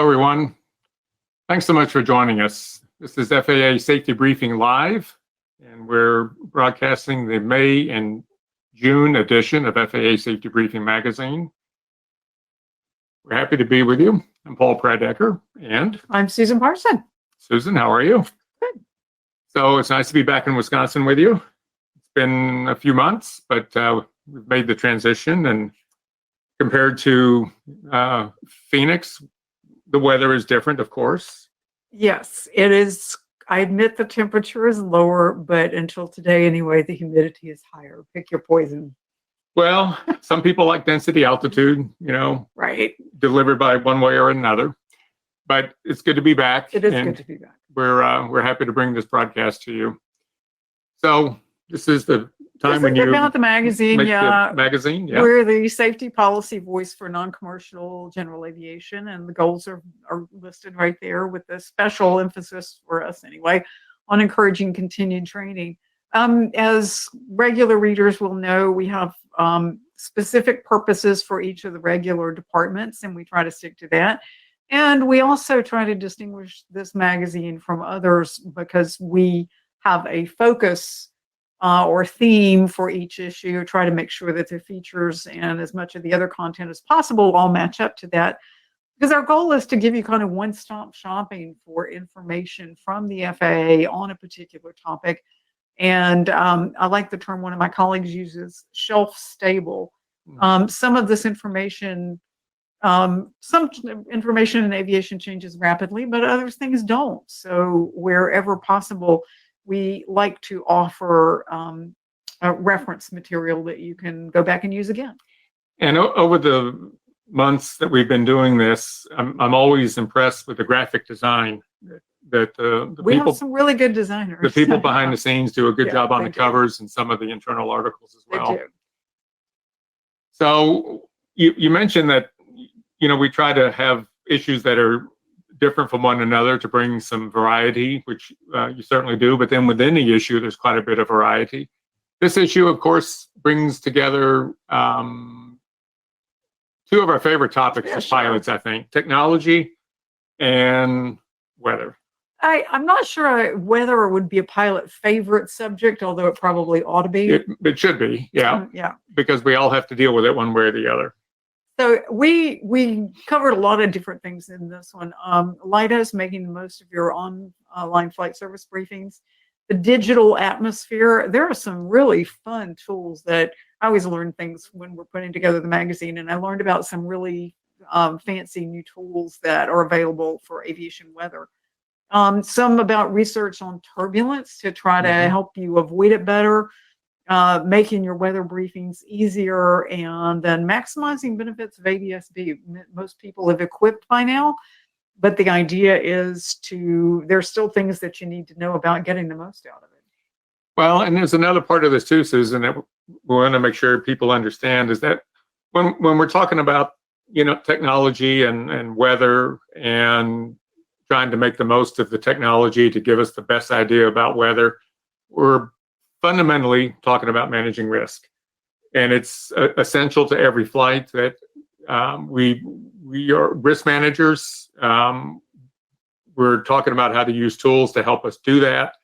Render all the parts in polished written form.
everyone. Thanks so much for joining us. This is FAA Safety Briefing Live, and we're broadcasting the May and June edition of FAA Safety Briefing magazine. We're happy to be with you. I'm Paul Pradecker, and I'm Susan Parson. Susan, how are you? Good. So it's nice to be back in Wisconsin with you. It's been a few months, but we've made the transition, and compared to Phoenix, the weather is different, of course. Yes, it is. I admit the temperature is lower, but until today anyway, the humidity is higher. Pick your poison. Well, some people like density altitude, Right. delivered by one way or another. But it's good to be back. It is good to be back. We're happy to bring this broadcast to you. So this is the time when you about the magazine, make yeah. the magazine, yeah. We're the safety policy voice for non-commercial general aviation, and the goals are listed right there with the special emphasis for us anyway on encouraging continued training. As regular readers will know, we have specific purposes for each of the regular departments, and we try to stick to that. And we also try to distinguish this magazine from others because we have a focus or theme for each issue, try to make sure that the features and as much of the other content as possible all match up to that. Because our goal is to give you kind of one-stop shopping for information from the FAA on a particular topic. And I like the term one of my colleagues uses, shelf-stable. Some of this information, some information in aviation changes rapidly, but other things don't. So wherever possible, we like to offer a reference material that you can go back and use again. And over the months that we've been doing this, I'm always impressed with the graphic design that the we people, have some really good designers. the people behind the scenes do a good job on the do. covers and some of the internal articles as well. They do. So you mentioned that, we try to have issues that are different from one another to bring some variety, which you certainly do. But then within the issue, there's quite a bit of variety. This issue, of course, brings together two of our favorite topics as pilots, I think, technology and weather. I'm not sure whether it would be a pilot favorite subject, although it probably ought to be. It should be, yeah. Yeah. Because we all have to deal with it one way or the other. So we covered a lot of different things in this one. Leidos, making the most of your online flight service briefings. The digital atmosphere. There are some really fun tools that I always learn things when we're putting together the magazine, and I learned about some really fancy new tools that are available for aviation weather. Some about research on turbulence to try to help you avoid it better. Making your weather briefings easier, and then maximizing benefits of ADS-B. Most people have equipped by now, but the idea is there's still things that you need to know about getting the most out of it. Well, and there's another part of this too, Susan, that we want to make sure people understand is that when we're talking about, technology and weather and trying to make the most of the technology to give us the best idea about weather, we're fundamentally talking about managing risk. And it's essential to every flight that we are risk managers. We're talking about how to use tools to help us do that.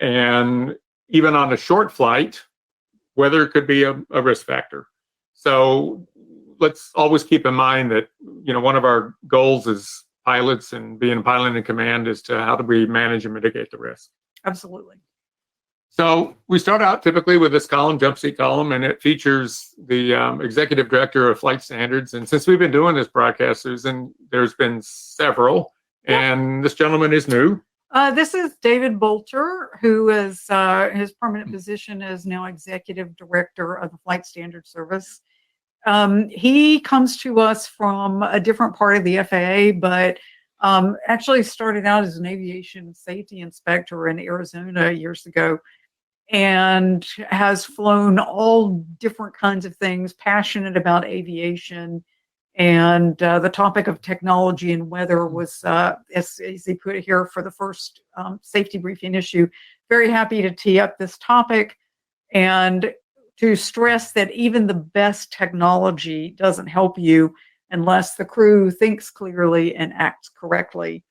And even on a short flight, weather could be a risk factor. So let's always keep in mind that, one of our goals as pilots and being a pilot in command is to how do we manage and mitigate the risk. Absolutely. So we start out typically with this column, jump seat column, and it features the executive director of flight standards. And since we've been doing this broadcast, Susan, there's been several, and this gentleman is new. This is David Bolter, who is his permanent position is now executive director of the Flight Standards Service. He comes to us from a different part of the FAA, but actually started out as an aviation safety inspector in Arizona years ago, and has flown all different kinds of things, passionate about aviation. And the topic of technology and weather was, as he put it here for the first safety briefing issue, very happy to tee up this topic and to stress that even the best technology doesn't help you unless the crew thinks clearly and acts correctly.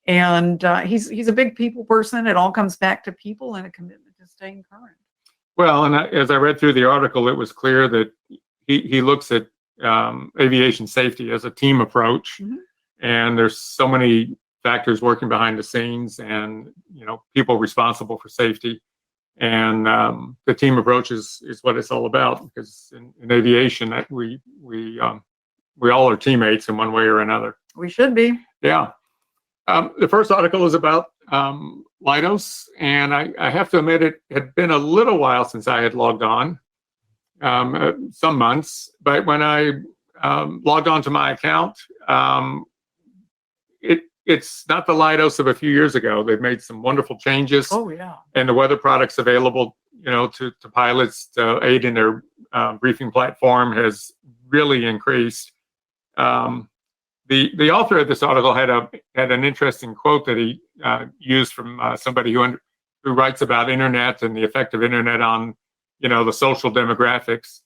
And he's a big people person. It all comes back to people and a commitment to staying current. Well, and as I read through the article, it was clear that he looks at aviation safety as a team approach, and there's so many factors working behind the scenes, and people responsible for safety, and the team approach is what it's all about. Because in aviation, that we all are teammates in one way or another. We should be. Yeah. The first article is about Leidos, and I have to admit it had been a little while since I had logged on, some months, but when I logged on to my account, it's not the Leidos of a few years ago. They've made some wonderful changes. Oh, yeah. And the weather products available, to pilots to aid in their briefing platform has really increased. The author of this article had an interesting quote that he used from somebody who writes about internet and the effect of internet on the social demographics,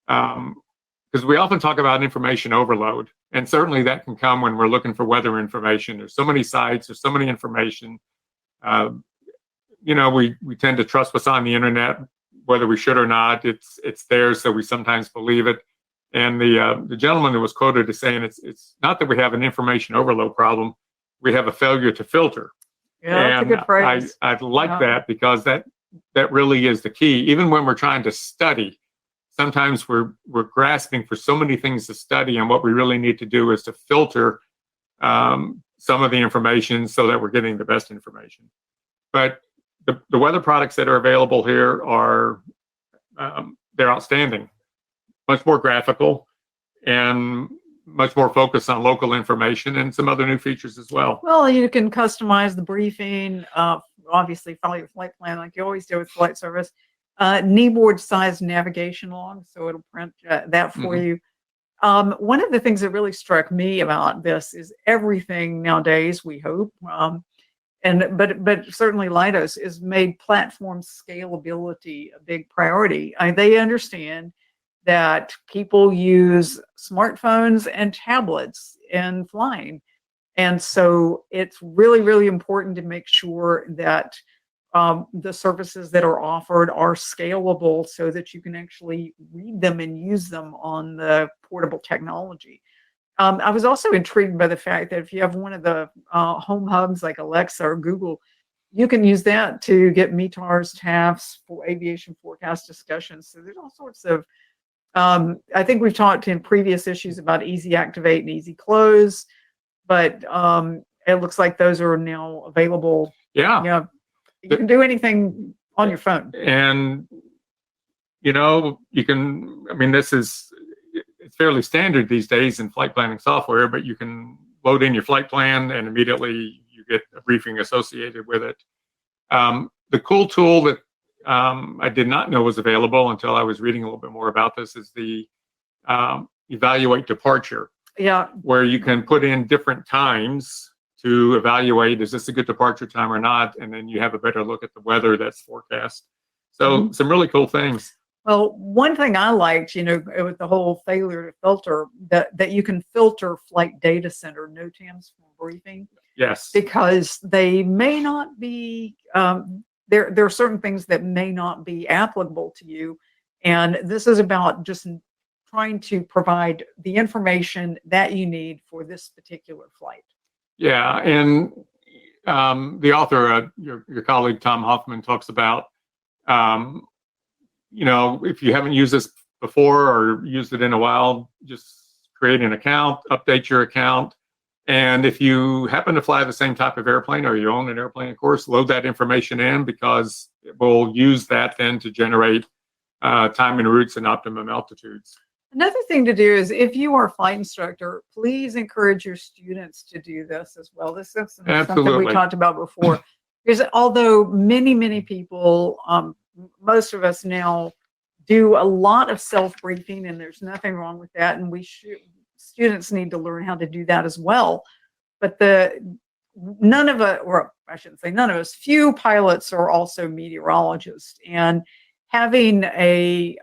because we often talk about information overload, and certainly that can come when we're looking for weather information. There's so many sites, there's so many information. We tend to trust what's on the internet, whether we should or not. It's there, so we sometimes believe it. And the gentleman who was quoted as saying it's not that we have an information overload problem, we have a failure to filter. Yeah, that's a good phrase. I like that, because that really is the key. Even when we're trying to study, sometimes we're grasping for so many things to study, and what we really need to do is to filter some of the information so that we're getting the best information. But the weather products that are available here are they're outstanding. Much more graphical and much more focused on local information, and some other new features as well. Well, you can customize the briefing, obviously follow your flight plan like you always do with flight service. Kneeboard size navigation log, so it'll print that for you. One of the things that really struck me about this is everything nowadays, we hope, but certainly Leidos is made platform scalability a big priority. They understand that people use smartphones and tablets in flying. And so it's really, really important to make sure that the services that are offered are scalable so that you can actually read them and use them on the portable technology. I was also intrigued by the fact that if you have one of the home hubs like Alexa or Google, you can use that to get METARs, TAFs, for aviation forecast discussions. So there's all sorts of I think we've talked in previous issues about easy activate and easy close, but it looks like those are now available. Yeah. You can do anything on your phone. And, you can, it's fairly standard these days in flight planning software, but you can load in your flight plan and immediately you get a briefing associated with it. The cool tool that I did not know was available until I was reading a little bit more about this is the evaluate departure. Yeah. Where you can put in different times to evaluate, is this a good departure time or not? And then you have a better look at the weather that's forecast. So some really cool things. Well, one thing I liked, with the whole failure to filter, that you can filter flight data center NOTAMs from briefing. Yes. Because they may not be there are certain things that may not be applicable to you. And this is about just trying to provide the information that you need for this particular flight. Yeah. And the author, your colleague, Tom Hoffman, talks about, if you haven't used this before or used it in a while, just create an account, update your account. And if you happen to fly the same type of airplane or you own an airplane, of course, load that information in, because it will use that then to generate time and routes and optimum altitudes. Another thing to do is, if you are a flight instructor, please encourage your students to do this as well. This is something we talked about before. Because although many, many people, most of us now do a lot of self-briefing, and there's nothing wrong with that, and students need to learn how to do that as well. But none of us, or I shouldn't say none of us, few pilots are also meteorologists, and having a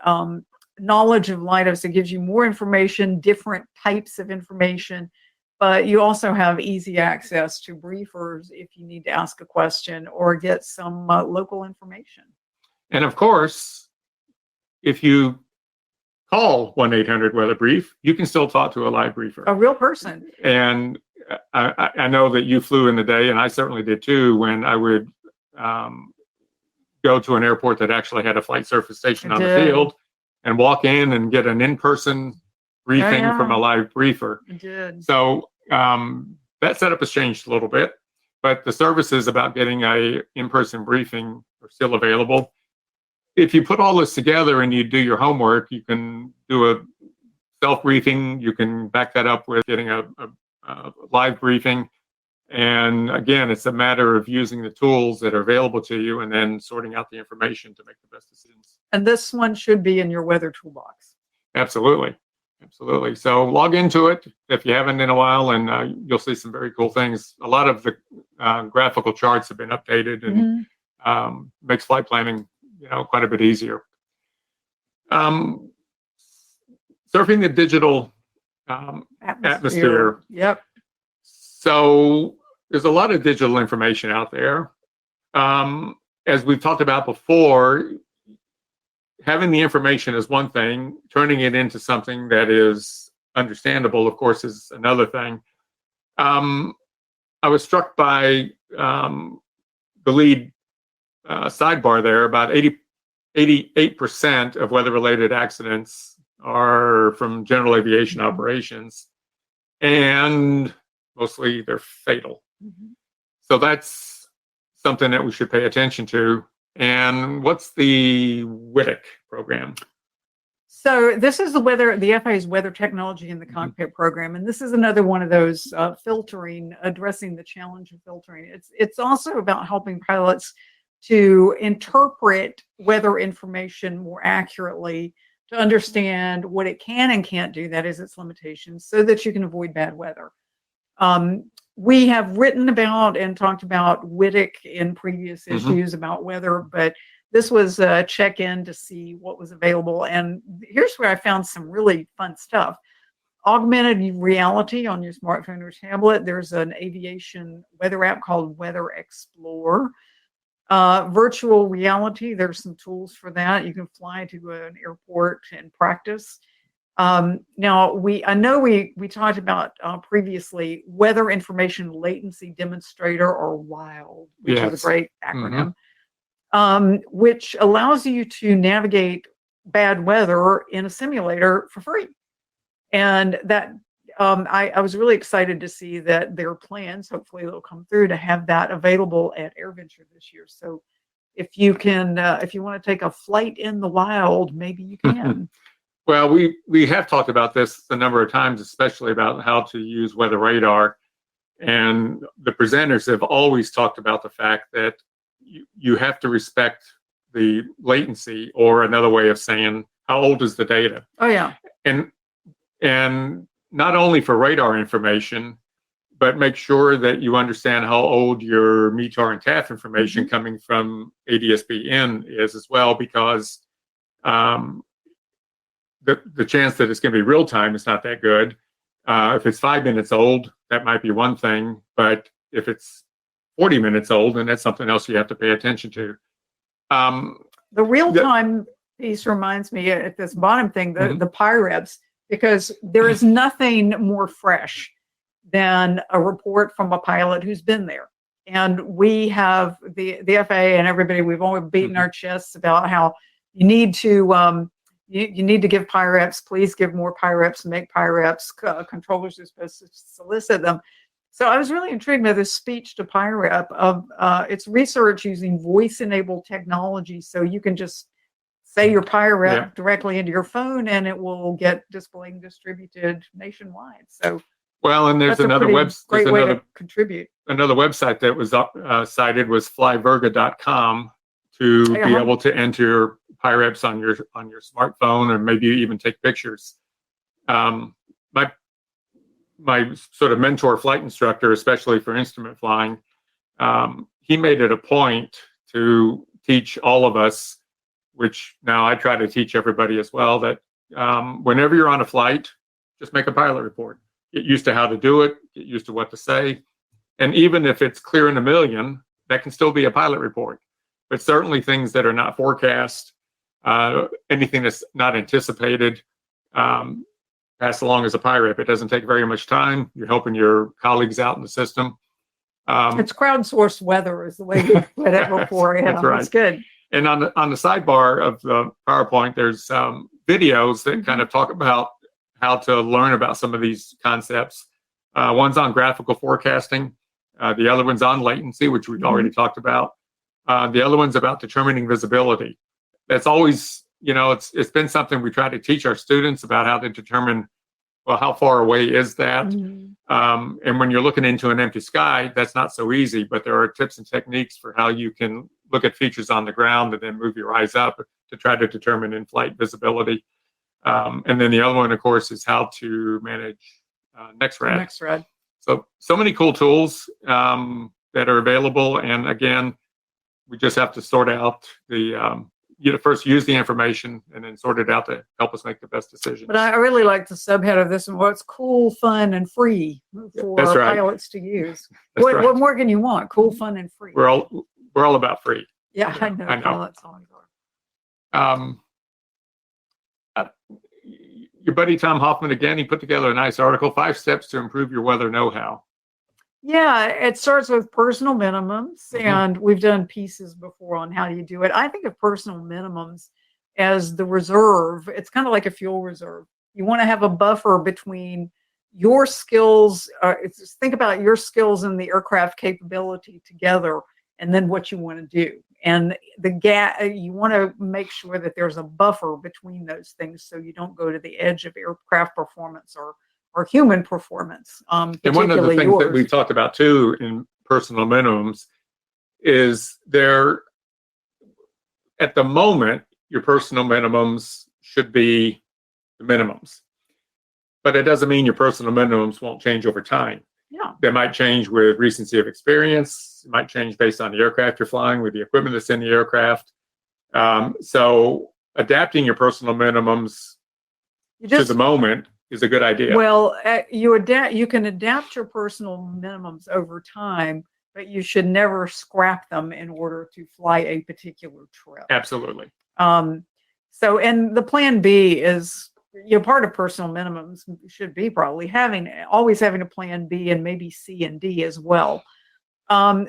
knowledge of LiDARs. It gives you more information, different types of information, but you also have easy access to briefers if you need to ask a question or get some local information. And of course, if you call 1-800-WEATHER-BRIEF, you can still talk to a live briefer. A real person. And I know that you flew in the day, and I certainly did too, when I would go to an airport that actually had a flight surface station on the field and walk in and get an in-person briefing from a live briefer. I did. So that setup has changed a little bit, but the services about getting a in-person briefing are still available. If you put all this together and you do your homework, you can do a self-briefing. You can back that up with getting a live briefing. And again, it's a matter of using the tools that are available to you and then sorting out the information to make the best decisions. And this one should be in your weather toolbox. Absolutely. Absolutely. So log into it if you haven't in a while, and you'll see some very cool things. A lot of the graphical charts have been updated and makes flight planning, quite a bit easier. Surfing the digital atmosphere. Yep. So there's a lot of digital information out there. As we've talked about before, having the information is one thing. Turning it into something that is understandable, of course, is another thing. I was struck by the lead sidebar there. About 88% of weather-related accidents are from general aviation operations, and mostly they're fatal. So that's something that we should pay attention to. And what's the WITIC program? So this is the FAA's Weather Technology in the Cockpit program, and this is another one of those addressing the challenge of filtering. It's also about helping pilots to interpret weather information more accurately, to understand what it can and can't do, that is its limitations, so that you can avoid bad weather. We have written about and talked about WITIC in previous issues about weather, but this was a check-in to see what was available. And here's where I found some really fun stuff. Augmented reality on your smartphone or tablet. There's an aviation weather app called Weather Explorer. Virtual reality, there's some tools for that. You can fly to an airport and practice. Now, I know we talked about previously Weather Information Latency Demonstrator, or WILD, which is a great acronym, which allows you to navigate bad weather in a simulator for free. And that I was really excited to see that there are plans, hopefully they'll come through, to have that available at AirVenture this year. So if you can, if you want to take a flight in the wild, maybe you can. Well, we have talked about this a number of times, especially about how to use weather radar. And the presenters have always talked about the fact that you have to respect the latency, or another way of saying, how old is the data? Oh, yeah. And not only for radar information, but make sure that you understand how old your METAR and TAF information coming from ADS-B in is as well, because the chance that it's going to be real time is not that good. If it's 5 minutes old, that might be one thing, but if it's 40 minutes old, then that's something else you have to pay attention to. The real time piece reminds me at this bottom thing, the PIREPs, because there is nothing more fresh than a report from a pilot who's been there. And we have the FAA and everybody, we've always beaten our chests about how you need to you need to give PIREPs, please give more PIREPs, make PIREPs, controllers are supposed to solicit them. So I was really intrigued by this speech to PIREP of its research using voice-enabled technology. So you can just say your PIREP directly into your phone and it will get displayed and distributed nationwide. So well, and there's another great way to contribute. Another website that was cited was flyverga.com to be able to enter PIREPs on your smartphone, or maybe even take pictures. My sort of mentor flight instructor, especially for instrument flying, he made it a point to teach all of us, which now I try to teach everybody as well, that whenever you're on a flight, just make a pilot report. Get used to how to do it, get used to what to say. And even if it's clear in a million, that can still be a pilot report. But certainly things that are not forecast, anything that's not anticipated, pass along as a PIREP. It doesn't take very much time. You're helping your colleagues out in the system. It's crowdsourced weather is the way you put it before. Yeah, That's right. That's good. And on the sidebar of the PowerPoint, there's videos that kind of talk about how to learn about some of these concepts. One's on graphical forecasting. The other one's on latency, which we've already talked about. The other one's about determining visibility. That's always, it's been something we try to teach our students about how to determine, well, how far away is that? And when you're looking into an empty sky, that's not so easy, but there are tips and techniques for how you can look at features on the ground and then move your eyes up to try to determine in-flight visibility. And then the other one, of course, is how to manage NextRad. NextRad. So many cool tools that are available. And again, we just have to sort out first use the information and then sort it out to help us make the best decisions. But I really like the subhead of this one. What's cool, fun, and free for That's right. pilots to use. That's right. What more can you want? Cool, fun, and free. We're all about free. Yeah, I know. Pilots always are. Your buddy Tom Hoffman, again, he put together a nice article, 5 steps to improve your weather know-how. Yeah, it starts with personal minimums, and we've done pieces before on how you do it. I think of personal minimums as the reserve. It's kind of like a fuel reserve. You want to have a buffer between your skills. Think about your skills and the aircraft capability together, and then what you want to do. And the gap, you want to make sure that there's a buffer between those things so you don't go to the edge of aircraft performance or human performance. And one of the things that we've talked about too in personal minimums is at the moment, your personal minimums should be the minimums. But it doesn't mean your personal minimums won't change over time. Yeah. They might change with recency of experience. It might change based on the aircraft you're flying, with the equipment that's in the aircraft. So adapting your personal minimums to the moment is a good idea. Well, you can adapt your personal minimums over time, but you should never scrap them in order to fly a particular trip. Absolutely. And the plan B is, part of personal minimums should be probably always having a plan B and maybe C and D as well.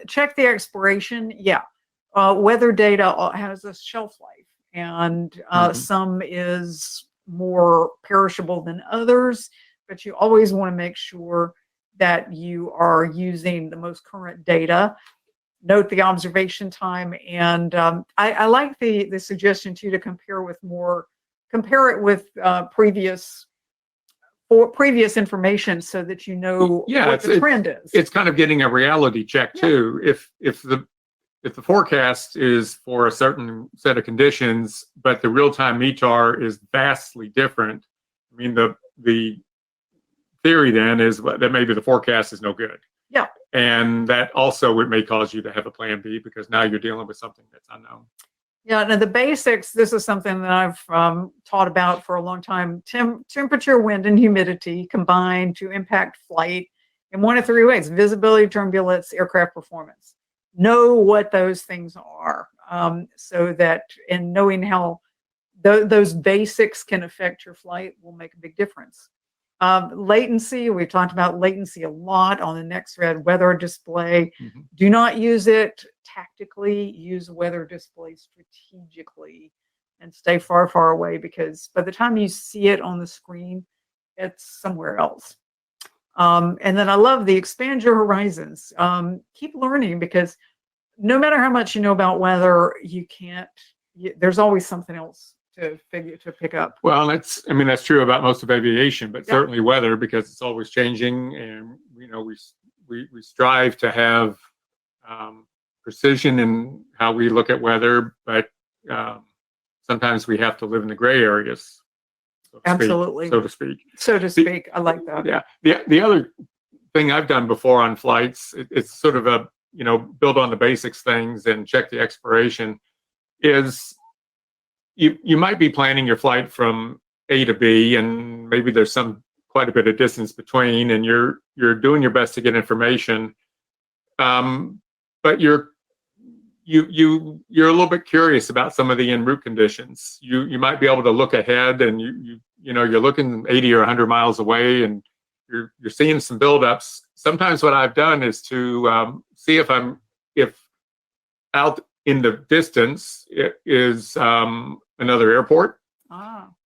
Check the expiration. Yeah. Weather data has a shelf life, and some is more perishable than others, but you always want to make sure that you are using the most current data. Note the observation time, and I like the suggestion too to compare it with previous information so that you know what the trend is. It's kind of getting a reality check too. If the forecast is for a certain set of conditions, but the real-time METAR is vastly different, I mean, the theory then is that maybe the forecast is no good. Yeah. And that also may cause you to have a plan B, because now you're dealing with something that's unknown. Yeah, now the basics, this is something that I've taught about for a long time. Temperature, wind, and humidity combine to impact flight in one of 3 ways: visibility, turbulence, aircraft performance. Know what those things are, so that in knowing how those basics can affect your flight will make a big difference. Latency, we've talked about latency a lot on the NextRad weather display. Do not use it tactically, use weather display strategically, and stay far, far away, because by the time you see it on the screen, it's somewhere else. And then I love the expand your horizons. Keep learning, because no matter how much you know about weather, there's always something else to pick up. Well, that's true about most of aviation, but certainly weather, because it's always changing, and we strive to have precision in how we look at weather, but sometimes we have to live in the gray areas. Absolutely. So to speak. I like that. Yeah. The other thing I've done before on flights, it's sort of a, build on the basics things and check the expiration, is you might be planning your flight from A to B, and maybe there's quite a bit of distance between, and you're doing your best to get information, but you're a little bit curious about some of the en route conditions. You might be able to look ahead, and you're looking 80 or 100 miles away, and you're seeing some buildups. Sometimes what I've done is to see if out in the distance is another airport.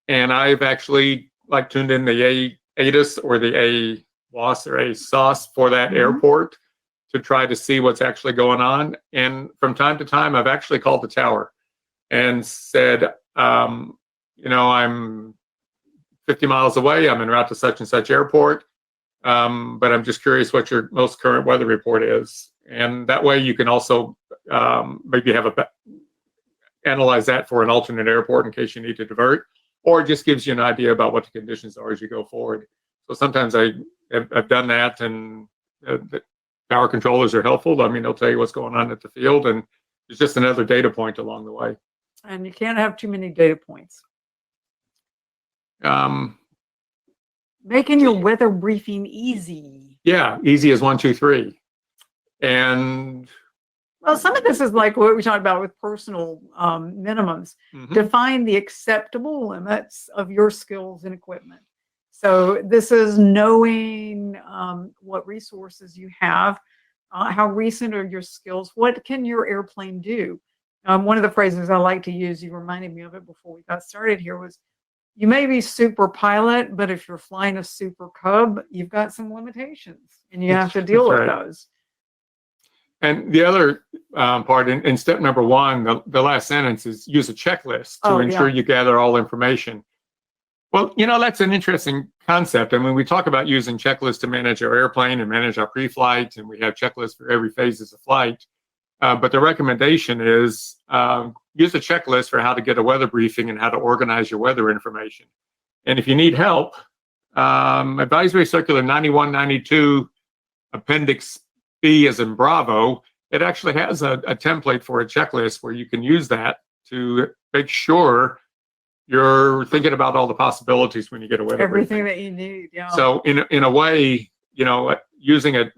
And I've actually tuned in the ATIS or the AWAS or ASOS for that airport to try to see what's actually going on. And from time to time, I've actually called the tower and said, I'm 50 miles away. I'm en route to such and such airport. But I'm just curious what your most current weather report is. And that way you can also maybe analyze that for an alternate airport in case you need to divert, or it just gives you an idea about what the conditions are as you go forward. So sometimes I've done that, and the tower controllers are helpful. I mean, they'll tell you what's going on at the field, and it's just another data point along the way. And you can't have too many data points. Making your weather briefing easy. Yeah, easy as 1, 2, 3. And well, some of this is like what we talked about with personal minimums. Define the acceptable limits of your skills and equipment. So this is knowing what resources you have, how recent are your skills, what can your airplane do? One of the phrases I like to use, you reminded me of it before we got started here, was you may be super pilot, but if you're flying a super Cub, you've got some limitations, and you have to deal with those. And the other part in step number 1, the last sentence is use a checklist to ensure you gather all information. Well, that's an interesting concept. I mean, we talk about using checklists to manage our airplane and manage our pre-flight, and we have checklists for every phase of flight. But the recommendation is use a checklist for how to get a weather briefing and how to organize your weather information. And if you need help, Advisory Circular 9192, Appendix B as in Bravo, it actually has a template for a checklist where you can use that to make sure you're thinking about all the possibilities when you get a weather everything briefing. That you need. Yeah. So in a way, using a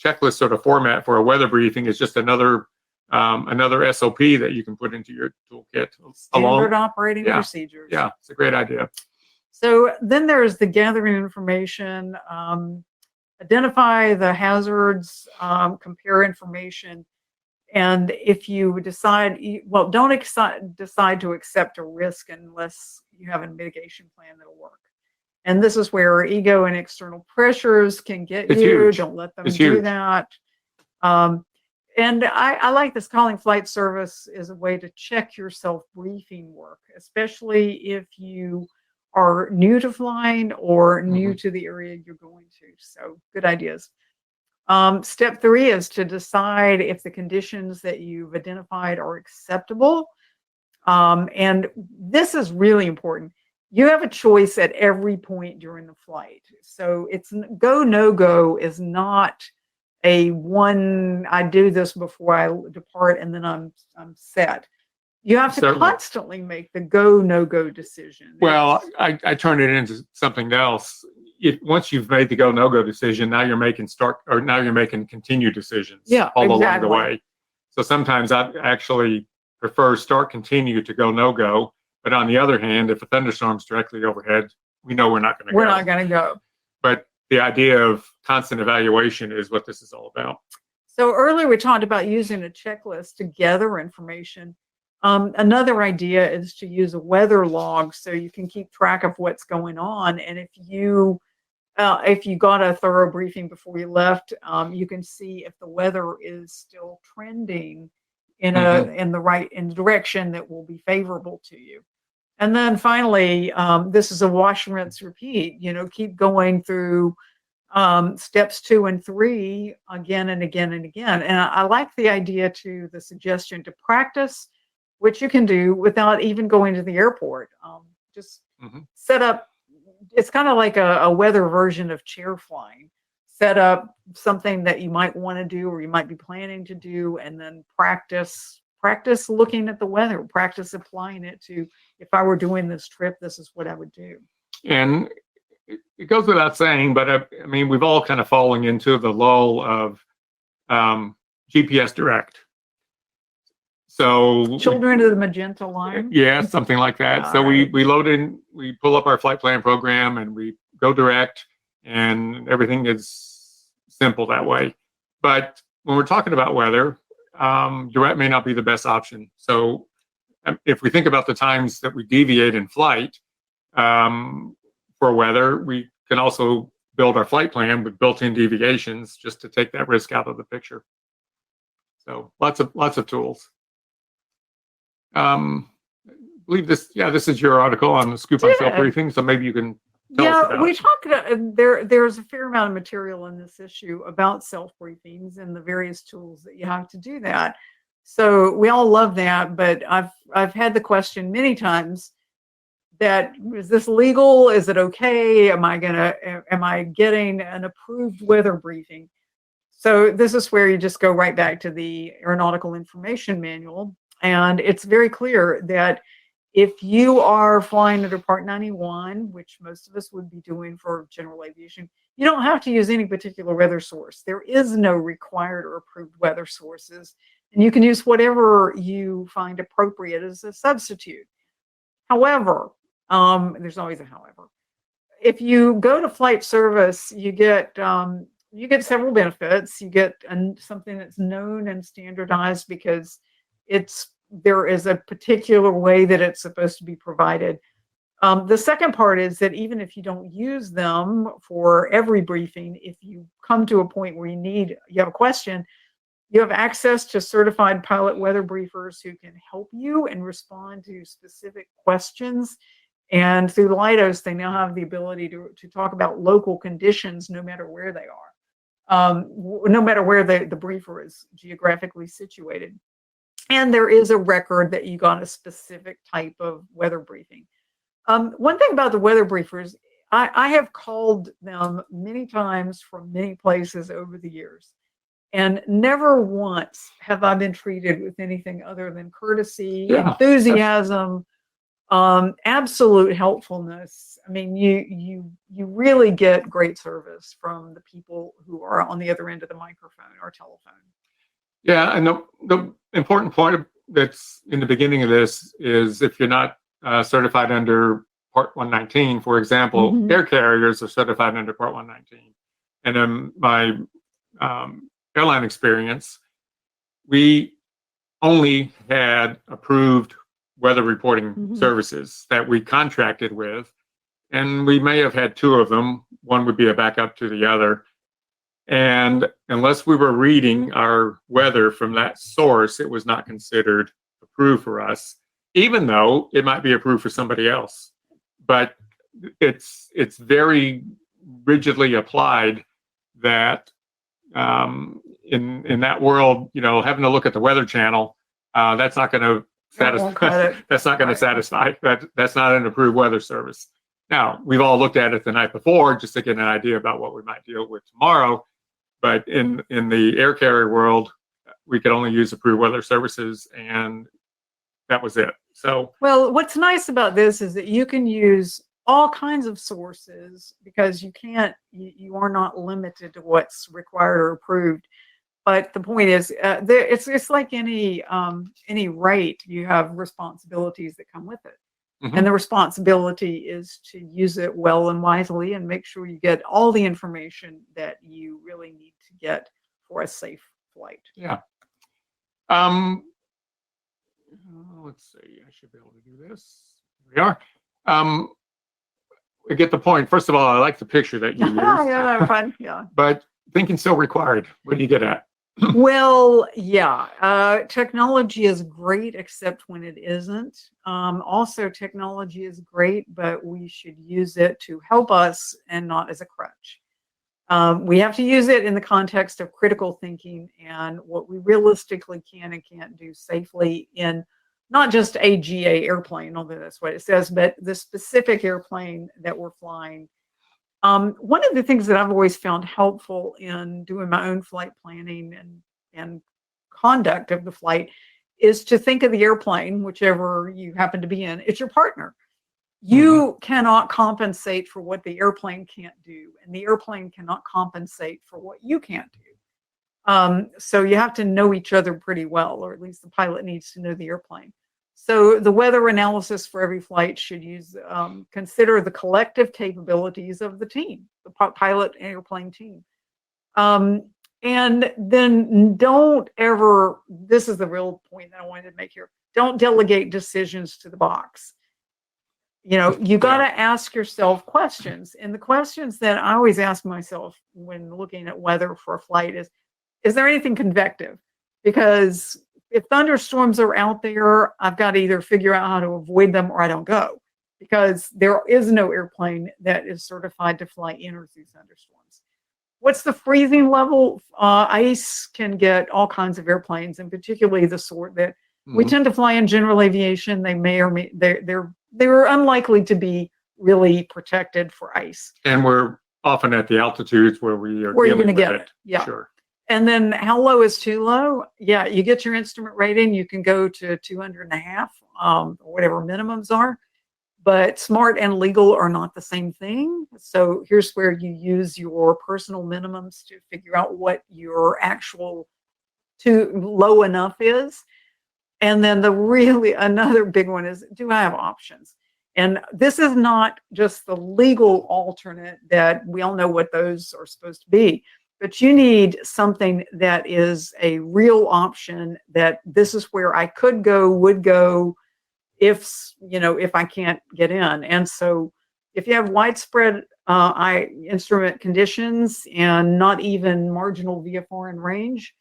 checklist sort of format for a weather briefing is just another SOP that you can put into your toolkit. Standard operating procedures. Yeah, it's a great idea. So then there's the gathering information, identify the hazards, compare information, and if you decide, don't decide to accept a risk unless you have a mitigation plan that'll work. And this is where ego and external pressures can get you. Huge. Don't let them do that. And I like this. Calling flight service is a way to check your self-briefing work, especially if you are new to flying or new to the area you're going to. So good ideas. Step 3 is to decide if the conditions that you've identified are acceptable. And this is really important. You have a choice at every point during the flight. So it's go, no go is not a one, I do this before I depart and then I'm set. You have to constantly make the go, no go decision. Well, I turn it into something else. Once you've made the go, no go decision, now you're making continue decisions along the way. So sometimes I actually prefer start, continue to go, no go. But on the other hand, if a thunderstorm's directly overhead, we know we're not going to go. We're not going to go. But the idea of constant evaluation is what this is all about. So earlier we talked about using a checklist to gather information. Another idea is to use a weather log so you can keep track of what's going on. And if you got a thorough briefing before you left, you can see if the weather is still trending in the direction that will be favorable to you. And then finally, this is a wash, rinse, repeat. Keep going through steps 2 and 3 again and again and again. And I like the idea the suggestion to practice, which you can do without even going to the airport. Just set up. It's kind of like a weather version of chair flying. Set up something that you might want to do or you might be planning to do, and then practice practice looking at the weather, practice applying it to, if I were doing this trip, this is what I would do. And it goes without saying, but I mean, we've all kind of fallen into the lull of GPS direct. So Children of the magenta line. yeah, something like that. So we load in, we pull up our flight plan program, and we go direct, and everything is simple that way. But when we're talking about weather, direct may not be the best option. So if we think about the times that we deviate in flight for weather, we can also build our flight plan with built-in deviations just to take that risk out of the picture. So lots of tools. I believe this is your article on the scoop on self-briefing, so maybe you can tell us about we it. talked there's a fair amount of material in this issue about self-briefings and the various tools that you have to do that. So we all love that, but I've had the question many times that, is this legal? Is it okay? Am I getting an approved weather briefing? So this is where you just go right back to the Aeronautical Information Manual. And it's very clear that if you are flying under Part 91, which most of us would be doing for general aviation, you don't have to use any particular weather source. There is no required or approved weather sources, and you can use whatever you find appropriate as a substitute. However, there's always a however. If you go to flight service, you get several benefits. You get something that's known and standardized because there is a particular way that it's supposed to be provided. The second part is that even if you don't use them for every briefing, if you come to a point where you have a question, you have access to certified pilot weather briefers who can help you and respond to specific questions. And through Leidos, they now have the ability to talk about local conditions no matter where they are, no matter where the briefer is geographically situated. And there is a record that you got a specific type of weather briefing. One thing about the weather briefers, I have called them many times from many places over the years, and never once have I been treated with anything other than courtesy, enthusiasm, absolute helpfulness. I mean, you really get great service from the people who are on the other end of the microphone or telephone. Yeah, and the important point that's in the beginning of this is if you're not certified under Part 119, for example, air carriers are certified under Part 119. And in my airline experience, we only had approved weather reporting services that we contracted with, and we may have had two of them. One would be a backup to the other. And unless we were reading our weather from that source, it was not considered approved for us, even though it might be approved for somebody else. But it's very rigidly applied that in that world, having to look at the Weather Channel, that's not going to satisfy. That's not going to satisfy. That's not an approved weather service. Now, we've all looked at it the night before just to get an idea about what we might deal with tomorrow. But in the air carrier world, we could only use approved weather services, and that was it. So, well, what's nice about this is that you can use all kinds of sources because you are not limited to what's required or approved. But the point is, it's like any rate. You have responsibilities that come with it. And the responsibility is to use it well and wisely and make sure you get all the information that you really need to get for a safe flight. Yeah. Let's see. I should be able to do this. Here we are. We get the point. First of all, I like the picture that you used. Yeah, fun. Yeah. But thinking still required. What do you get at? Well, yeah, technology is great, except when it isn't. Also, technology is great, but we should use it to help us and not as a crutch. We have to use it in the context of critical thinking and what we realistically can and can't do safely in not just a GA airplane, although that's what it says, but the specific airplane that we're flying. One of the things that I've always found helpful in doing my own flight planning and conduct of the flight is to think of the airplane, whichever you happen to be in, it's your partner. You cannot compensate for what the airplane can't do, and the airplane cannot compensate for what you can't do. So you have to know each other pretty well, or at least the pilot needs to know the airplane. So the weather analysis for every flight should consider the collective capabilities of the team, the pilot and airplane team. And then don't ever, this is the real point that I wanted to make here, don't delegate decisions to the box. You got to ask yourself questions. And the questions that I always ask myself when looking at weather for a flight is there anything convective? Because if thunderstorms are out there, I've got to either figure out how to avoid them or I don't go, because there is no airplane that is certified to fly in or through thunderstorms. What's the freezing level? Ice can get all kinds of airplanes, and particularly the sort that we tend to fly in general aviation. They may or may they're unlikely to be really protected for ice. And we're often at the altitudes where you're going to get it. Yeah. Sure. And then how low is too low? Yeah, you get your instrument rating. You can go to 200.5, or whatever minimums are. But smart and legal are not the same thing. So here's where you use your personal minimums to figure out what your actual too low enough is. And then another big one is, do I have options? And this is not just the legal alternate that we all know what those are supposed to be, but you need something that is a real option, that this is where I would go if I can't get in. And so if you have widespread instrument conditions and not even marginal VFR in range,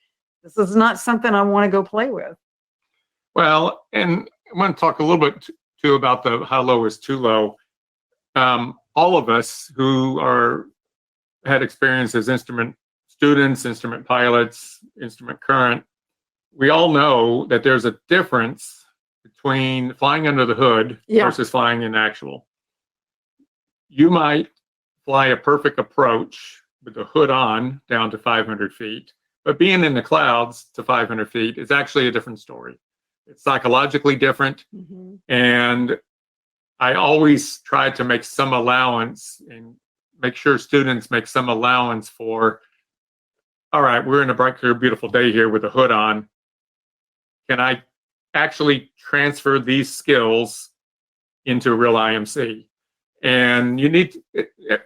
this is not something I want to go play with. Well, and I want to talk a little bit too about how low is too low. All of us who had experience as instrument students, instrument pilots, instrument current, we all know that there's a difference between flying under the hood versus flying in actual. You might fly a perfect approach with the hood on down to 500 feet, but being in the clouds to 500 feet is actually a different story. It's psychologically different. And I always try to make some allowance and make sure students make some allowance for, all right, we're in a bright, clear, beautiful day here with the hood on. Can I actually transfer these skills into a real IMC? And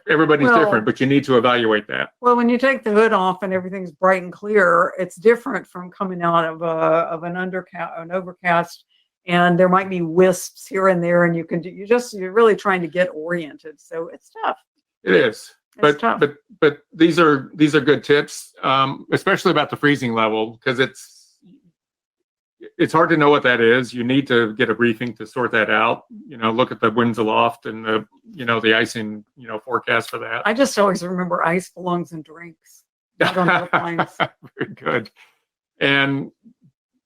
everybody's different, but you need to evaluate that. Well, when you take the hood off and everything's bright and clear, it's different from coming out of an overcast, and there might be wisps here and there, and you're really trying to get oriented. So it's tough. It is. But these are good tips, especially about the freezing level, because it's hard to know what that is. You need to get a briefing to sort that out. Look at the winds aloft and the icing, forecast for that. I just always remember ice belongs in drinks, not on airplanes. Very good.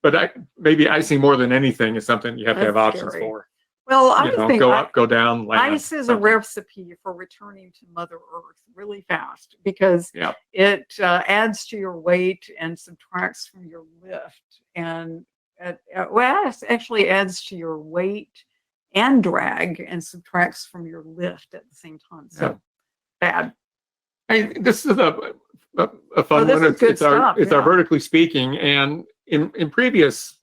But maybe icing more than anything is something you have to have options for. Well, I think go up, go down, land. Ice is a recipe for returning to Mother Earth really fast, because it adds to your weight and subtracts from your lift, and it actually adds to your weight and drag and subtracts from your lift at the same time. So bad. This is a fun one. It's our vertically speaking, and in previous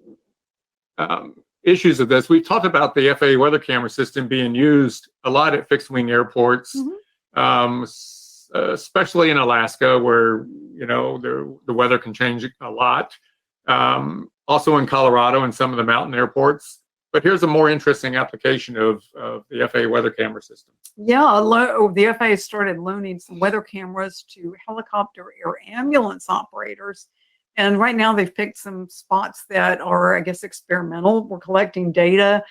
issues of this, we've talked about the FAA weather camera system being used a lot at fixed wing airports, especially in Alaska, where the weather can change a lot. Also in Colorado and some of the mountain airports. But here's a more interesting application of the FAA weather camera system. Yeah, the FAA started loaning some weather cameras to helicopter air ambulance operators. And right now they've picked some spots that are, I guess, experimental. We're collecting data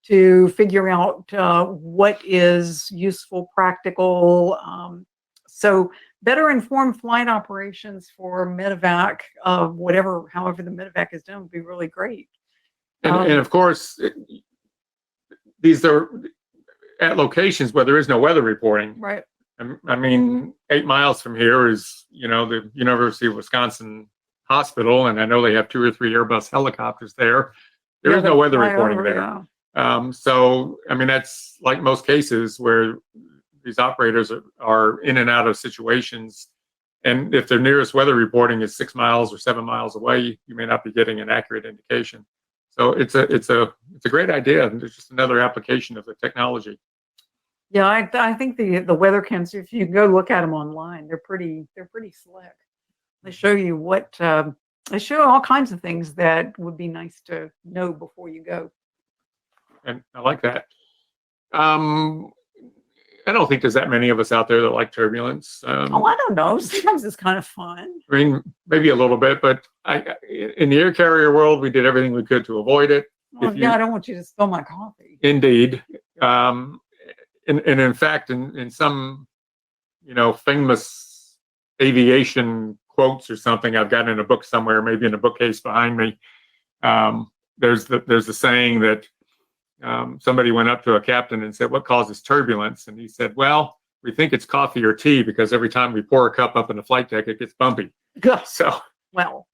to figure out what is useful, practical. So better informed flight operations for medevac of however the medevac is done would be really great. And of course, these are at locations where there is no weather reporting. Right. I mean, 8 miles from here is, the University of Wisconsin Hospital, and I know they have 2 or 3 Airbus helicopters there. There is no weather fly reporting over, there. yeah. So, I mean, that's like most cases where these operators are in and out of situations. And if their nearest weather reporting is 6 miles or 7 miles away, you may not be getting an accurate indication. So it's a great idea. And it's just another application of the technology. Yeah, I think the weather cams, if you go look at them online, they're pretty slick. They show you they show all kinds of things that would be nice to know before you go. And I like that. I don't think there's that many of us out there that like turbulence. Oh, I don't know. Sometimes it's kind of fun. I mean, maybe a little bit, but in the air carrier world, we did everything we could to avoid it. Well, yeah, I don't want you to spill my coffee. Indeed. And in fact, in some, famous aviation quotes or something I've got in a book somewhere, maybe in a bookcase behind me, there's the saying that somebody went up to a captain and said, "What causes turbulence?" And he said, "Well, we think it's coffee or tea because every time we pour a cup up in the flight deck, it gets bumpy." So, well,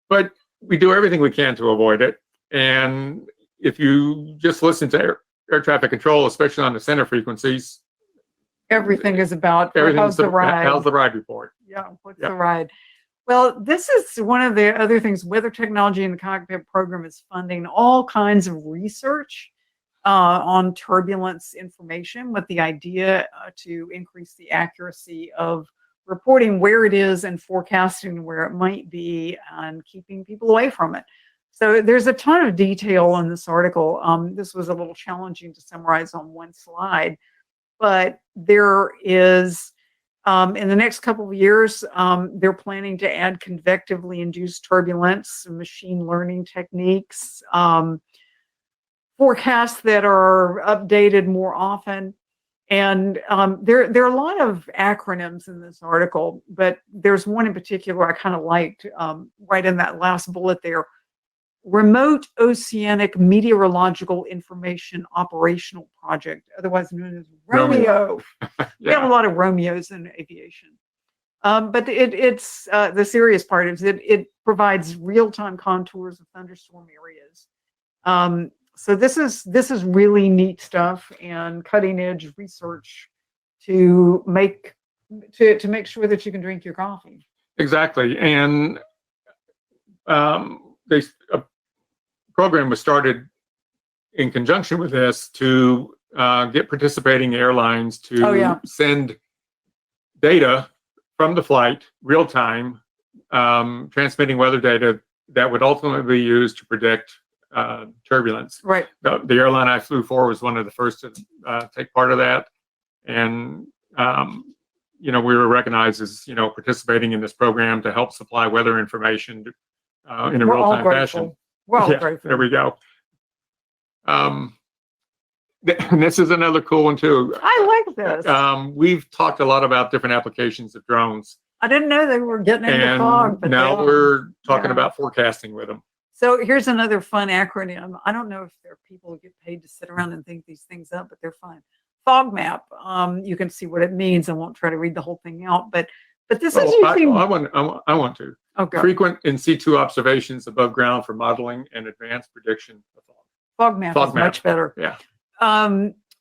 but we do everything we can to avoid it. And if you just listen to air traffic control, especially on the center frequencies, everything is about how's the ride report? Yeah, what's the ride? Well, this is one of the other things. Weather Technology in the Cockpit program is funding all kinds of research on turbulence information with the idea to increase the accuracy of reporting where it is and forecasting where it might be and keeping people away from it. So there's a ton of detail in this article. This was a little challenging to summarize on one slide, but there is, in the next couple of years, they're planning to add convectively induced turbulence, machine learning techniques, forecasts that are updated more often. And there are a lot of acronyms in this article, but there's one in particular I kind of liked, right in that last bullet there. Remote Oceanic Meteorological Information Operational Project, otherwise known as ROMEO. We have a lot of Romeos in aviation. But it's the serious part is it provides real-time contours of thunderstorm areas. So this is really neat stuff and cutting-edge research to make sure that you can drink your coffee. Exactly, and a program was started in conjunction with this to get participating airlines to send data from the flight, real time, transmitting weather data that would ultimately be used to predict turbulence. Right. The airline I flew for was one of the first to take part of that, and we were recognized as participating in this program to help supply weather information in a real-time fashion. Well, there we go. And this is another cool one too. I like this. We've talked a lot about different applications of drones. I didn't know they were getting into fog, but now we're talking about forecasting with them. So here's another fun acronym. I don't know if there are people who get paid to sit around and think these things up, but they're fun. Fog map. You can see what it means. I won't try to read the whole thing out, but this is using. I want to. Okay. Frequent in situ observations above ground for modeling and advanced prediction of fog. Fog map is much better. Yeah.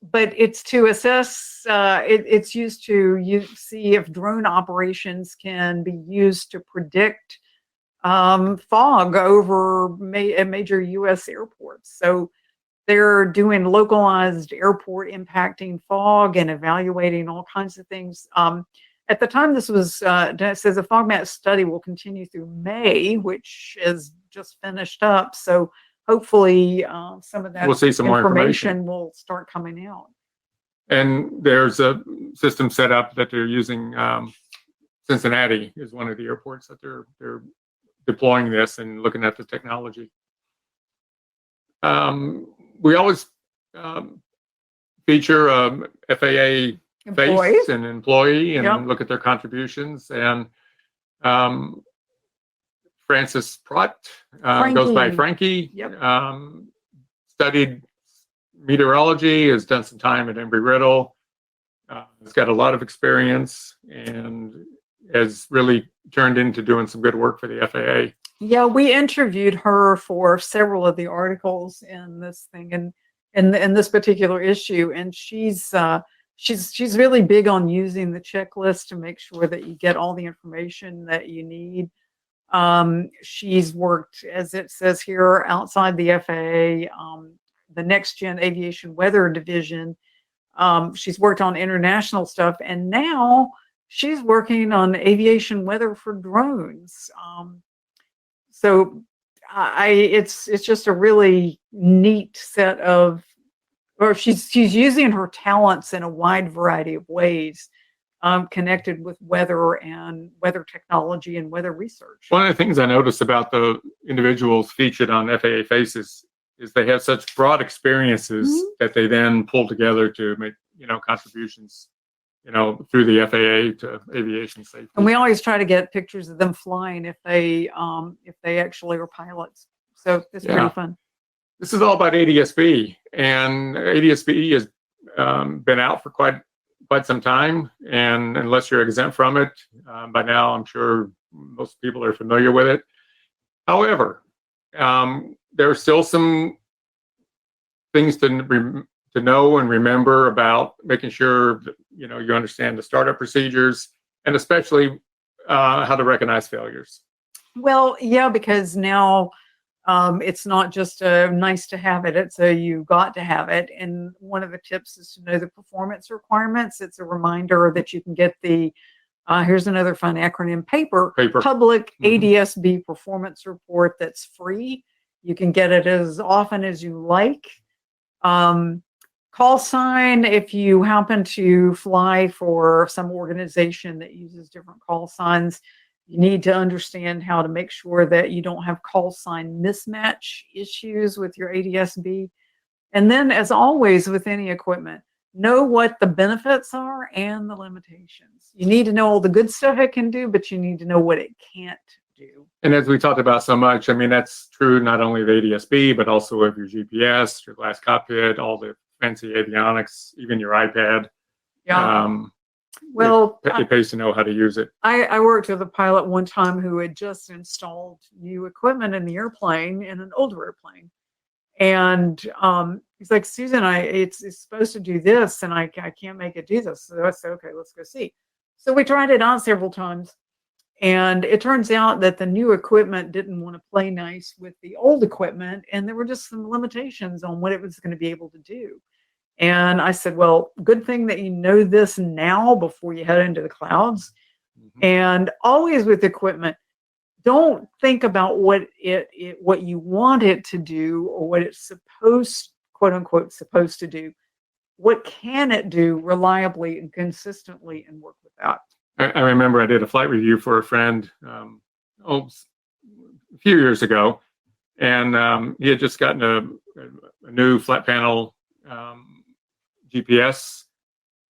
But it's to assess. It's used to see if drone operations can be used to predict fog over major U.S. airports. So they're doing localized airport impacting fog and evaluating all kinds of things. At the time this was, it says the fog map study will continue through May, which is just finished up. So hopefully some of that we'll see some more information will start coming out. And there's a system set up that they're using. Cincinnati is one of the airports that they're deploying this and looking at the technology. We always feature FAA face and employee and look at their contributions. And Francis Pratt goes by Frankie. Studied meteorology, has done some time at Embry-Riddle. Has got a lot of experience and has really turned into doing some good work for the FAA. Yeah, we interviewed her for several of the articles in this thing, and in this particular issue, and she's really big on using the checklist to make sure that you get all the information that you need. She's worked, as it says here, outside the FAA, the Next Gen Aviation Weather Division. She's worked on international stuff, and now she's working on aviation weather for drones. So it's just a really neat set of, or she's using her talents in a wide variety of ways, connected with weather and weather technology and weather research. One of the things I noticed about the individuals featured on FAA Faces is they have such broad experiences that they then pull together to make, contributions, through the FAA to aviation safety. And we always try to get pictures of them flying if they actually are pilots. So it's pretty fun. This is all about ADS-B, and ADS-B has been out for quite some time, and unless you're exempt from it, by now I'm sure most people are familiar with it. However, there are still some things to know and remember about making sure that, you understand the startup procedures, and especially how to recognize failures. Well, yeah, because now it's not just a nice to have it, it's a you got to have it. And one of the tips is to know the performance requirements. It's a reminder that you can get the, here's another fun acronym, Public ADS-B Performance Report that's free. You can get it as often as you like. Call sign, if you happen to fly for some organization that uses different call signs, you need to understand how to make sure that you don't have call sign mismatch issues with your ADS-B. And then, as always with any equipment, know what the benefits are and the limitations. You need to know all the good stuff it can do, but you need to know what it can't do. And as we talked about so much, I mean, that's true not only of ADS-B, but also of your GPS, your glass cockpit, all the fancy avionics, even your iPad. Yeah. Well, it pays to know how to use it. I worked with a pilot one time who had just installed new equipment in the airplane, in an older airplane. And he's like, Susan, it's supposed to do this, and I can't make it do this. So I said, okay, let's go see. So we tried it out several times. And it turns out that the new equipment didn't want to play nice with the old equipment, and there were just some limitations on what it was going to be able to do. And I said, well, good thing that you know this now before you head into the clouds. And always with equipment, don't think about what you want it to do or what it's supposed, quote unquote, supposed to do. What can it do reliably and consistently, and work with that. I remember I did a flight review for a friend a few years ago, and he had just gotten a new flat panel GPS.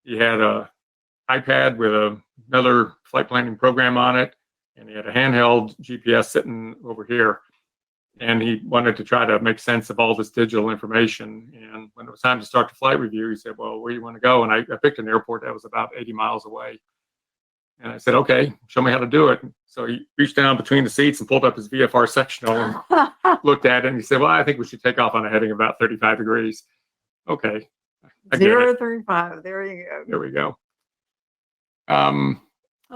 He had a iPad with another flight planning program on it, and he had a handheld GPS sitting over here. And he wanted to try to make sense of all this digital information. And when it was time to start the flight review, he said, well, where do you want to go? And I picked an airport that was about 80 miles away. And I said, okay, show me how to do it. So he reached down between the seats and pulled up his VFR sectional and looked at it. And he said, well, I think we should take off on a heading about 35 degrees. Okay. 035. There you go. There we go. Well,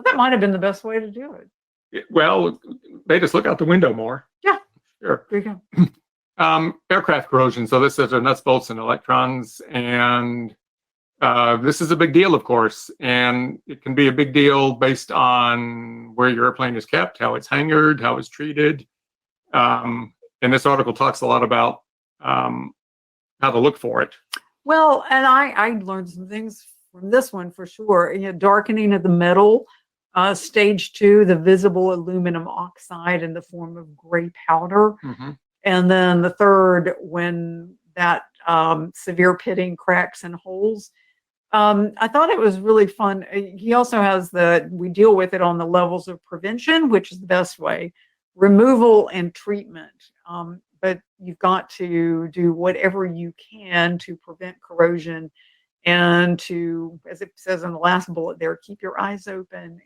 that might have been the best way to do it. Well, made us look out the window more. Yeah. Sure. There you go. Aircraft corrosion. So this is our nuts, bolts, and electrons. And this is a big deal, of course, and it can be a big deal based on where your airplane is kept, how it's hangared, how it's treated. And this article talks a lot about how to look for it. Well, and I learned some things from this one for sure. Darkening of the metal, stage 2, the visible aluminum oxide in the form of gray powder. And then the third, when that severe pitting, cracks, and holes. I thought it was really fun. He also has we deal with it on the levels of prevention, which is the best way, removal and treatment. But you've got to do whatever you can to prevent corrosion and to, as it says in the last bullet there, keep your eyes open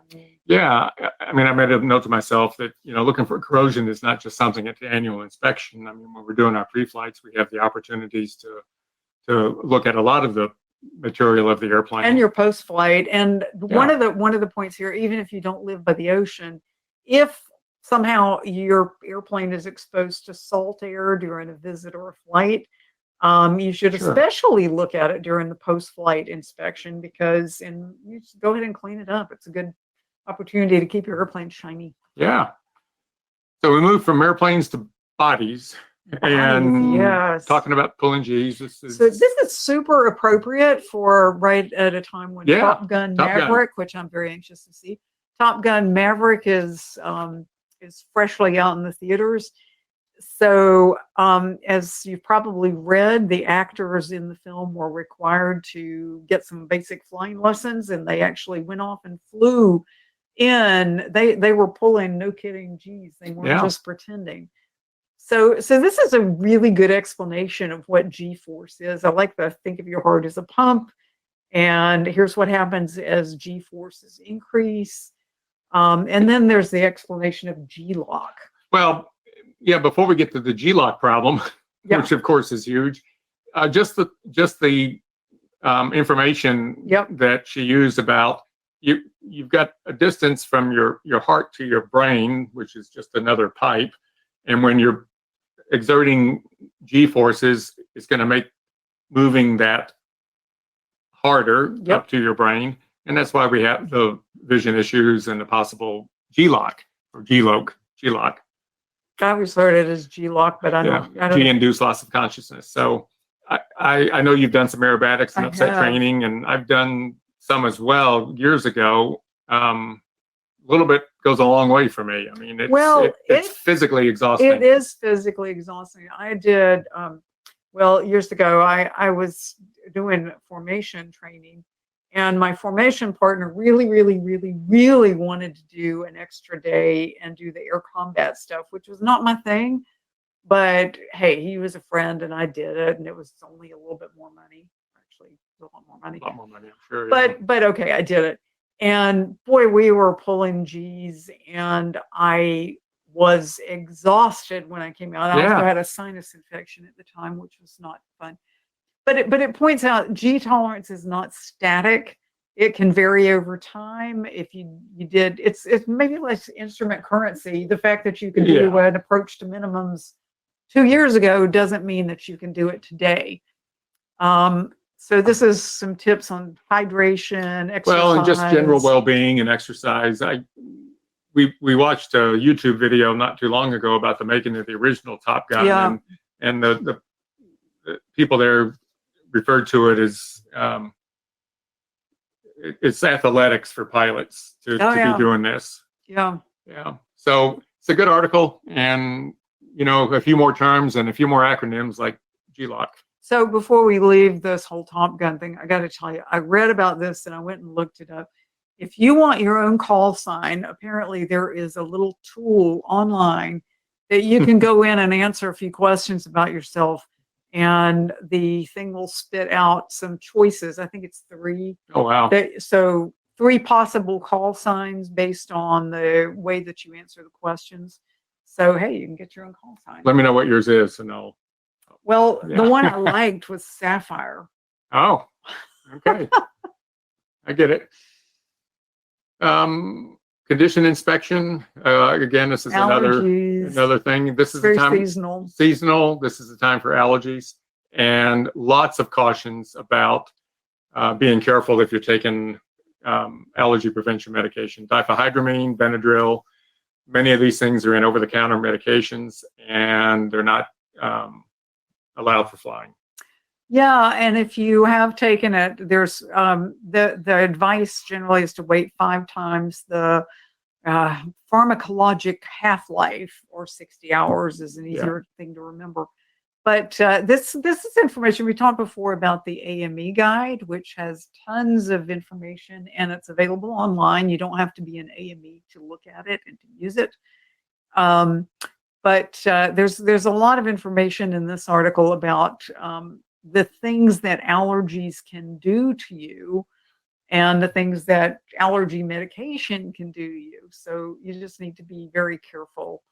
and Yeah, I mean, I made a note to myself that, looking for corrosion is not just something at the annual inspection. I mean, when we're doing our pre-flights, we have the opportunities to look at a lot of the material of the airplane. And your post-flight. And one Yeah. of the points here, even if you don't live by the ocean, if somehow your airplane is exposed to salt air during a visit or a flight, you should Sure. especially look at it during the post-flight inspection, because you just go ahead and clean it up. It's a good opportunity to keep your airplane shiny. Yeah. So we moved from airplanes to bodies, and yes. talking about pulling G's. So this is super appropriate for right at a time when Yeah, Top Gun Top Gun. Maverick, which I'm very anxious to see. Top Gun Maverick is freshly out in the theaters. So as you've probably read, the actors in the film were required to get some basic flying lessons, and they actually went off and flew in. They were pulling, no kidding, G's. They weren't just pretending. So this is a really good explanation of what G-force is. I like to think of your heart as a pump, and here's what happens as G-forces increase. And then there's the explanation of G-lock. Well, yeah, before we get to the G-lock problem, which of course is huge, just the information that she used about you've got a distance from your heart to your brain, which is just another pipe, and when you're exerting G-forces, it's going to make moving that harder up to your brain, and that's why we have the vision issues and the possible G-lock or G-lock. I always heard it as G-lock, but I don't. G-induced loss of consciousness. So I know you've done some aerobatics and upset training, and I've done some as well years ago. A little bit goes a long way for me. I mean, it's physically exhausting. It is physically exhausting. I did, years ago, I was doing formation training, and my formation partner really, really, really, really wanted to do an extra day and do the air combat stuff, which was not my thing. But hey, he was a friend, and I did it, and it was only a little bit more money. Actually, a lot more money. A lot more money, I'm sure. But okay, I did it. And boy, we were pulling G's, and I was exhausted when I came out. I also had a sinus infection at the time, which was not fun. But it points out G tolerance is not static. It can vary over time. If you did, it's maybe less instrument currency. The fact that you can do an approach to minimums 2 years ago doesn't mean that you can do it today. So this is some tips on hydration, exercise. Well, and just general well-being and exercise. We watched a YouTube video not too long ago about the making of the original Top Gun, and the people there referred to it as it's athletics for pilots to be doing this. Yeah. So it's a good article, and a few more terms and a few more acronyms like G-lock. So before we leave this whole Top Gun thing, I got to tell you, I read about this and I went and looked it up. If you want your own call sign, apparently there is a little tool online that you can go in and answer a few questions about yourself, and the thing will spit out some choices. I think it's 3. Oh, wow. So 3 possible call signs based on the way that you answer the questions. So, hey, you can get your own call sign. Let me know what yours is, and I'll. Well, the one I liked was Sapphire. Oh, okay. I get it. Condition inspection. Again, this is another thing. This is very the time seasonal. This is the time for allergies, and lots of cautions about being careful if you're taking allergy prevention medication. Diphenhydramine, Benadryl. Many of these things are in over-the-counter medications, and they're not allowed for flying. Yeah, and if you have taken it, there's the advice generally is to wait 5 times the pharmacologic half-life, or 60 hours is an easier thing to remember. But this is information. We talked before about the AME guide, which has tons of information, and it's available online. You don't have to be an AME to look at it and to use it. But there's a lot of information in this article about the things that allergies can do to you, and the things that allergy medication can do to you. So you just need to be very careful.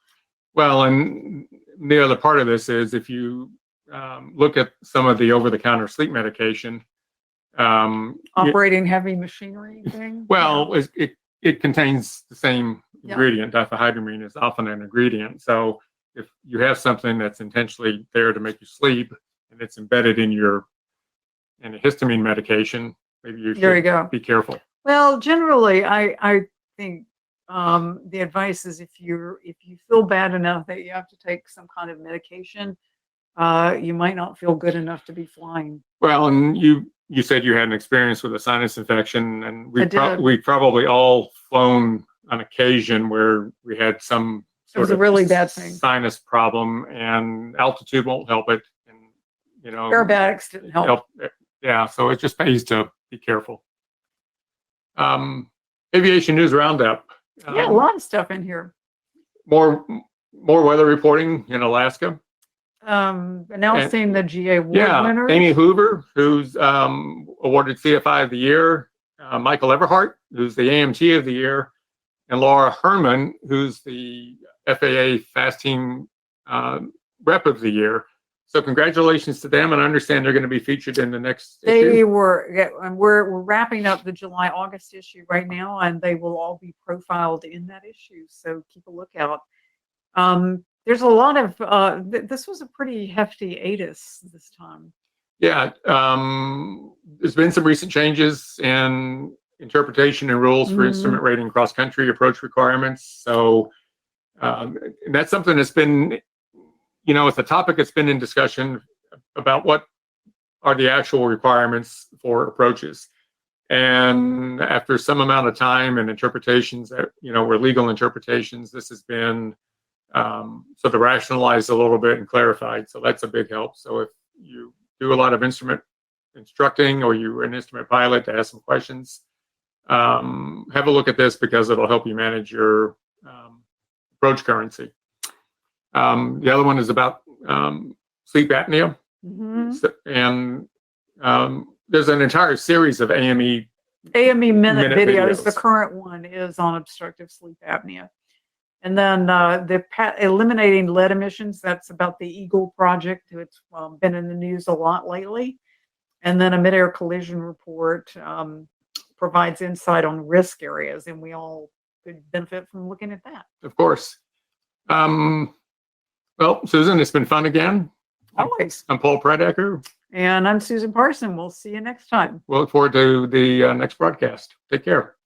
Well, and the other part of this is if you look at some of the over-the-counter sleep medication, Operating heavy machinery thing. well, it contains the same Yeah. ingredient. Diphenhydramine is often an ingredient. So if you have something that's intentionally there to make you sleep and it's embedded in your antihistamine medication, maybe you There you should go. be careful. Well, generally, I think the advice is if you feel bad enough that you have to take some kind of medication, you might not feel good enough to be flying. Well, and you said you had an experience with a sinus infection, and I did. we probably all flown on occasion where we had some It was sort a of really bad thing. sinus problem, and altitude won't help it. And Aerobatics didn't help. Yeah, so it just pays to be careful. Aviation news roundup. Yeah, a lot of stuff in here. More weather reporting in Alaska. Announcing the GA award winners. Amy Hoover, who's awarded CFI of the Year, Michael Everhart, who's the AMT of the Year, and Laura Herman, who's the FAA Fast Team Rep of the Year. So congratulations to them, and I understand they're going to be featured in the next issue. They were, yeah, and we're wrapping up the July-August issue right now, and they will all be profiled in that issue. So keep a lookout. There's a lot of this was a pretty hefty ATIS this time. Yeah, there's been some recent changes in interpretation and rules for instrument rating cross-country approach requirements. So that's something that's been, it's a topic that's been in discussion about what are the actual requirements for approaches. And after some amount of time and interpretations that, were legal interpretations, this has been sort of rationalized a little bit and clarified. So that's a big help. So if you do a lot of instrument instructing or you're an instrument pilot to ask some questions, have a look at this because it'll help you manage your approach currency. The other one is about sleep apnea. And there's an entire series of AME minute videos. The current one is on obstructive sleep apnea. And then eliminating lead emissions, that's about the Eagle project. It's been in the news a lot lately. And then a mid-air collision report provides insight on risk areas, and we all could benefit from looking at that. Of course. Well, Susan, it's been fun again. Always. I'm Paul Predecker. And I'm Susan Parson. We'll see you next time. We'll look forward to the next broadcast. Take care.